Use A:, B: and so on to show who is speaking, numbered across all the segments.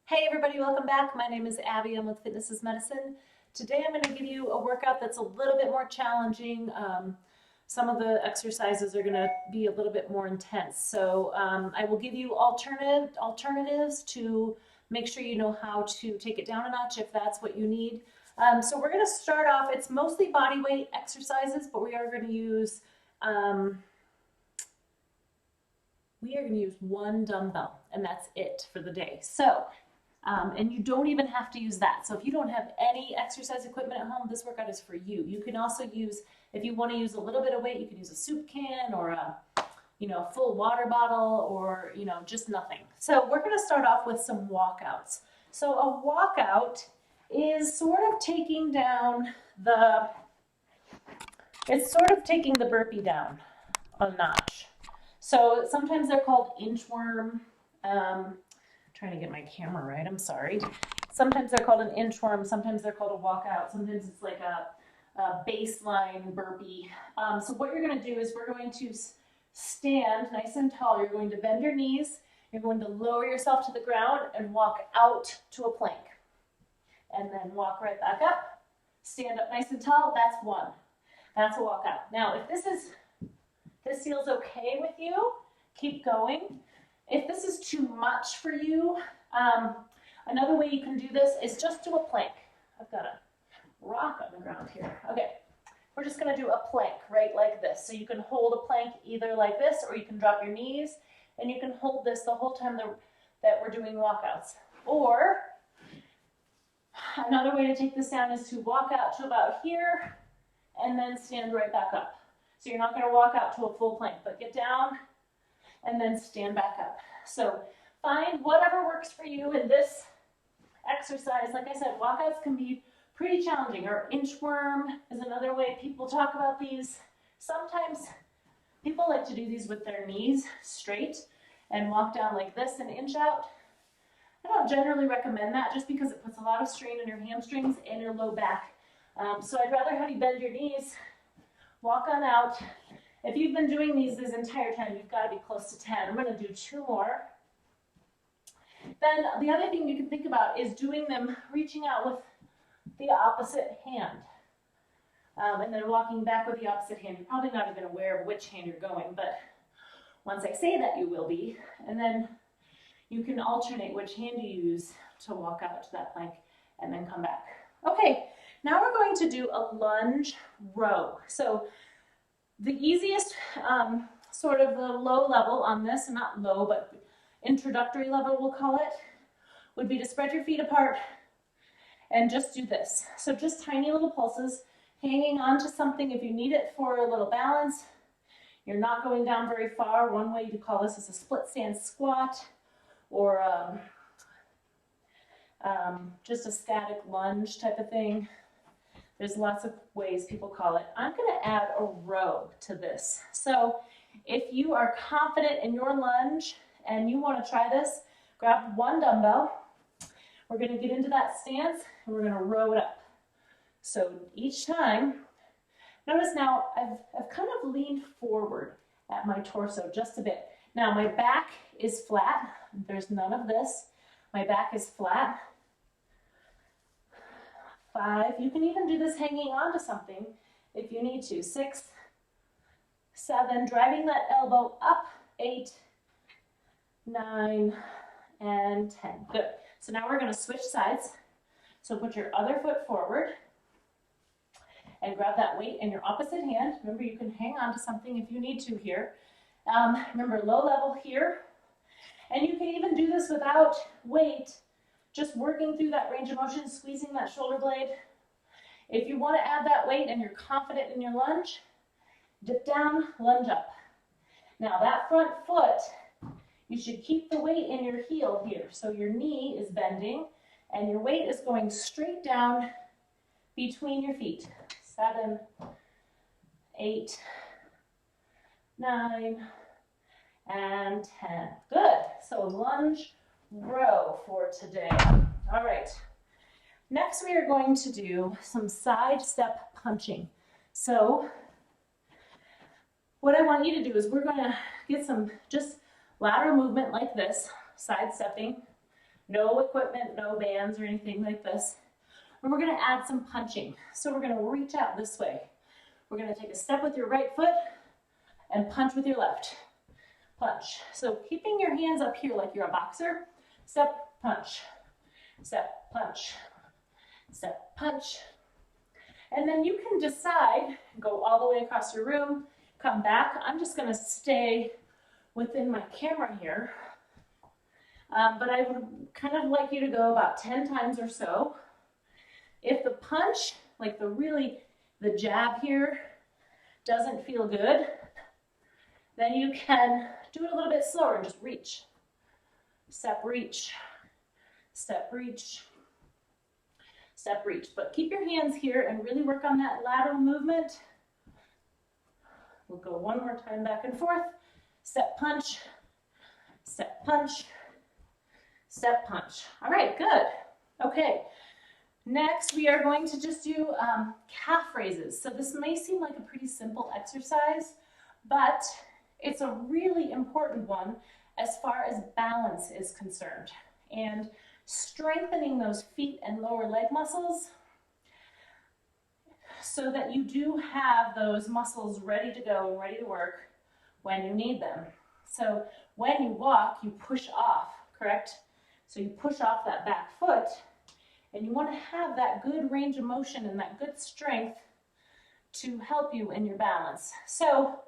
A: Hey everybody, welcome back. My name is Abby. I'm with Fitness is Medicine. Today I'm going to give you a workout that's a little bit more challenging. Some of the exercises are going to be a little bit more intense. So I will give you alternatives to make sure you know how to take it down a notch if that's what you need. So we're going to start off, it's mostly body weight exercises, but we are going to use one dumbbell, and that's it for the day. So and you don't even have to use that. So if you don't have any exercise equipment at home, this workout is for you. You can also use, if you want to use a little bit of weight, you can use a soup can or a full water bottle or just nothing. So we're going to start off with some walkouts. So a walkout is sort of taking down the burpee down a notch. So sometimes they're called inchworm. Trying to get my camera right, I'm sorry. Sometimes they're called an inchworm, sometimes they're called a walkout, sometimes it's like a baseline burpee. So what you're going to do is we're going to stand nice and tall. You're going to bend your knees, you're going to lower yourself to the ground and walk out to a plank. And then walk right back up, stand up nice and tall, that's one. That's a walkout. Now if this feels okay with you, keep going. If this is too much for you, another way you can do this is just do a plank. I've got a rock on the ground here. Okay, we're just gonna do a plank, right, like this. So you can hold a plank either like this, or you can drop your knees, and you can hold this the whole time that we're doing walkouts. Or, another way to take this down is to walk out to about here, and then stand right back up. So you're not gonna walk out to a full plank, but get down, and then stand back up. So find whatever works for you in this exercise. Like I said, walkouts can be pretty challenging, or inchworm is another way people talk about these. Sometimes people like to do these with their knees straight and walk down like this and inch out. I don't generally recommend that just because it puts a lot of strain on your hamstrings and your low back. So I'd rather have you bend your knees, walk on out. If you've been doing these this entire time, you've got to be close to 10. I'm going to do 2 more. Then the other thing you can think about is doing them, reaching out with the opposite hand. And then walking back with the opposite hand. You're probably not even aware of which hand you're going, but once I say that, you will be. And then you can alternate which hand you use to walk out to that plank and then come back. Okay, now we're going to do a lunge row. So the easiest, sort of the low level on this, not low, but introductory level we'll call it, would be to spread your feet apart and just do this. So just tiny little pulses, hanging on to something if you need it for a little balance. You're not going down very far. One way to call this is a split stance squat, or just a static lunge type of thing. There's lots of ways people call it. I'm going to add a row to this. So if you are confident in your lunge and you want to try this, grab one dumbbell. We're going to get into that stance and we're going to row it up. So each time, notice now I've kind of leaned forward at my torso just a bit. Now my back is flat. There's none of this. My back is flat. 5, you can even do this hanging on to something if you need to. 6, 7, driving that elbow up. 8, 9, and 10. Good. So now we're going to switch sides. So put your other foot forward and grab that weight in your opposite hand. Remember, you can hang on to something if you need to here. Remember, low level here. And you can even do this without weight, just working through that range of motion, squeezing that shoulder blade. If you want to add that weight and you're confident in your lunge, dip down, lunge up. Now that front foot, you should keep the weight in your heel here. So your knee is bending and your weight is going straight down between your feet. 7, 8, 9, and 10. Good. So lunge row for today. All right. Next, we are going to do some side step punching. So what I want you to do is we're going to get some just lateral movement like this, side stepping, No equipment, no bands or anything like this. And we're gonna add some punching. So we're gonna reach out this way. We're gonna take a step with your right foot and punch with your left. Punch. So keeping your hands up here like you're a boxer. Step, punch. Step, punch. Step, punch. And then you can decide, go all the way across your room, come back. I'm just gonna stay within my camera here. But I would kind of like you to go about 10 times or so. If the punch, like the jab here, doesn't feel good, then you can do it a little bit slower and just reach. Step, reach. Step, reach. Step, reach. But keep your hands here and really work on that lateral movement. We'll go one more time back and forth. Step, punch. Step, punch. Step, punch. All right, good. Okay. Next, we are going to just do calf raises. So this may seem like a pretty simple exercise, but it's a really important one as far as balance is concerned. And strengthening those feet and lower leg muscles so that you do have those muscles ready to go and ready to work when you need them. So when you walk, you push off, correct? So you push off that back foot, and you want to have that good range of motion and that good strength to help you in your balance. So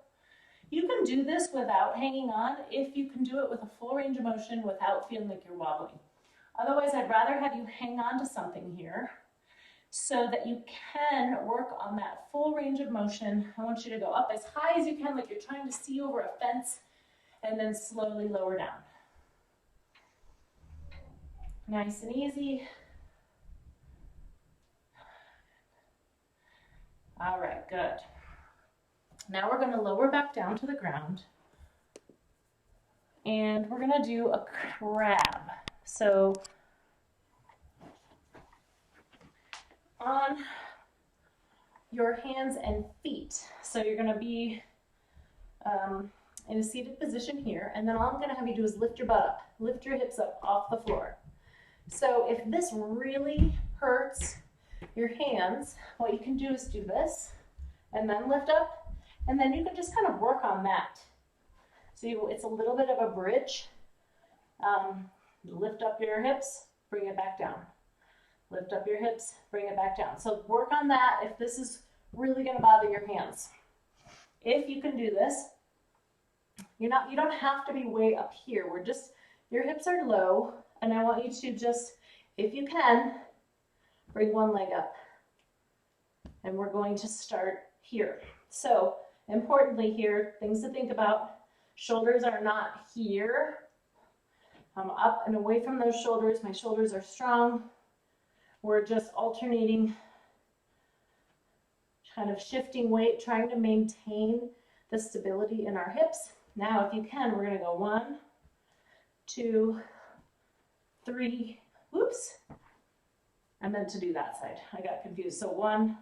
A: you can do this without hanging on if you can do it with a full range of motion without feeling like you're wobbling. Otherwise, I'd rather have you hang on to something here so that you can work on that full range of motion. I want you to go up as high as you can, like you're trying to see over a fence, and then slowly lower down. Nice and easy. All right, good. Now we're going to lower back down to the ground, and we're going to do a crab. So on your hands and feet. So you're going to be in a seated position here, and then all I'm going to have you do is lift your butt up, lift your hips up off the floor. So if this really hurts your hands, what you can do is do this and then lift up, and then you can just kind of work on that. So it's a little bit of a bridge. Lift up your hips, bring it back down. Lift up your hips, bring it back down. So work on that if this is really going to bother your hands. If you can do this, you don't have to be way up here. Your hips are low, and I want you to just, if you can, bring one leg up. And we're going to start here. So importantly here, things to think about, shoulders are not here. I'm up and away from those shoulders. My shoulders are strong. We're just alternating, kind of shifting weight, trying to maintain the stability in our hips. Now, if you can, we're going to go 1, 2, 3. Whoops. I meant to do that side. I got confused. So 1,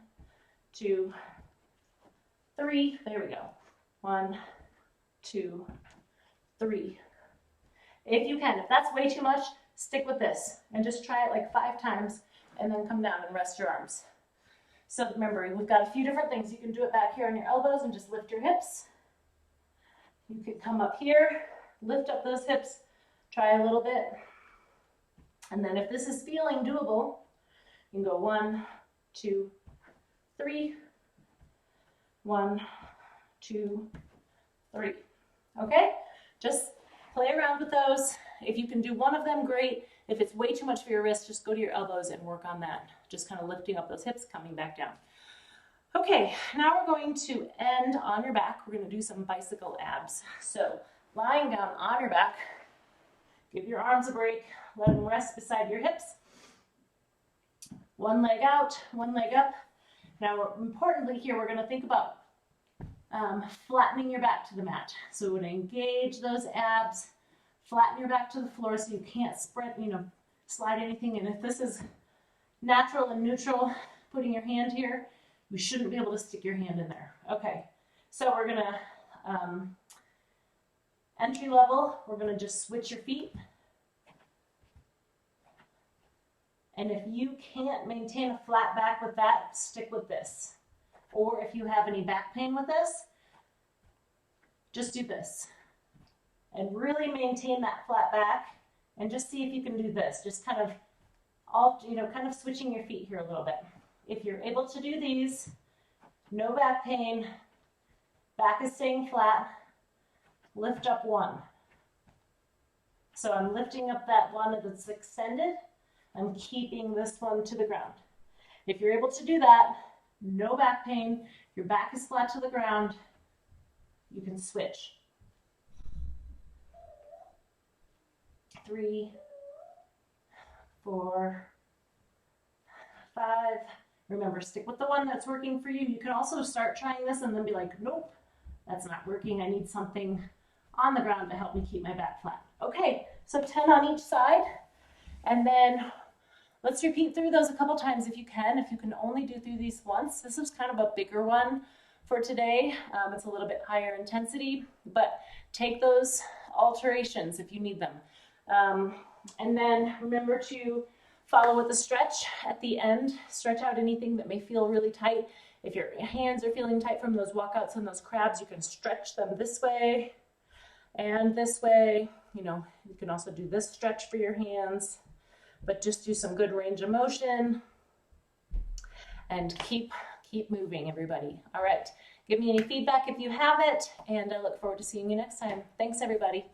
A: 2, 3. There we go. 1, 2, 3. If you can, if that's way too much, stick with this and just try it like 5 times and then come down and rest your arms. So remember, we've got a few different things. You can do it back here on your elbows and just lift your hips. You can come up here, lift up those hips, try a little bit. And then if this is feeling doable, you can go 1, 2, 3. 1, 2, 3. Okay? Just play around with those. If you can do one of them, great. If it's way too much for your wrist, just go to your elbows and work on that. Just kind of lifting up those hips, coming back down. Okay, now we're going to end on your back. We're going to do some bicycle abs. So lying down on your back, give your arms a break, let them rest beside your hips. One leg out, one leg up. Now, importantly here, we're going to think about flattening your back to the mat. So we're going to engage those abs, flatten your back to the floor so you can't spread, slide anything. And if this is natural and neutral, putting your hand here, you shouldn't be able to stick your hand in there. Okay, so we're going to, entry level, we're going to just switch your feet. And if you can't maintain a flat back with that, stick with this. Or if you have any back pain with this, just do this. And really maintain that flat back, and just see if you can do this. Just kind of kind of switching your feet here a little bit. If you're able to do these, no back pain, back is staying flat, lift up one. So I'm lifting up that one that's extended. I'm keeping this one to the ground. If you're able to do that, no back pain, your back is flat to the ground, you can switch. 3, 4, 5. Remember, stick with the one that's working for you. You can also start trying this and then be like, nope, that's not working. I need something on the ground to help me keep my back flat. Okay, so 10 on each side. And then let's repeat through those a couple times if you can. If you can only do through these once. This is kind of a bigger one for today. It's a little bit higher intensity, but take those alterations if you need them. And then remember to follow with the stretch at the end. Stretch out anything that may feel really tight. If your hands are feeling tight from those walkouts and those crabs, you can stretch them this way and this way. You know, you can also do this stretch for your hands, but just do some good range of motion and keep moving, everybody. All right, give me any feedback if you have it, and I look forward to seeing you next time. Thanks, everybody.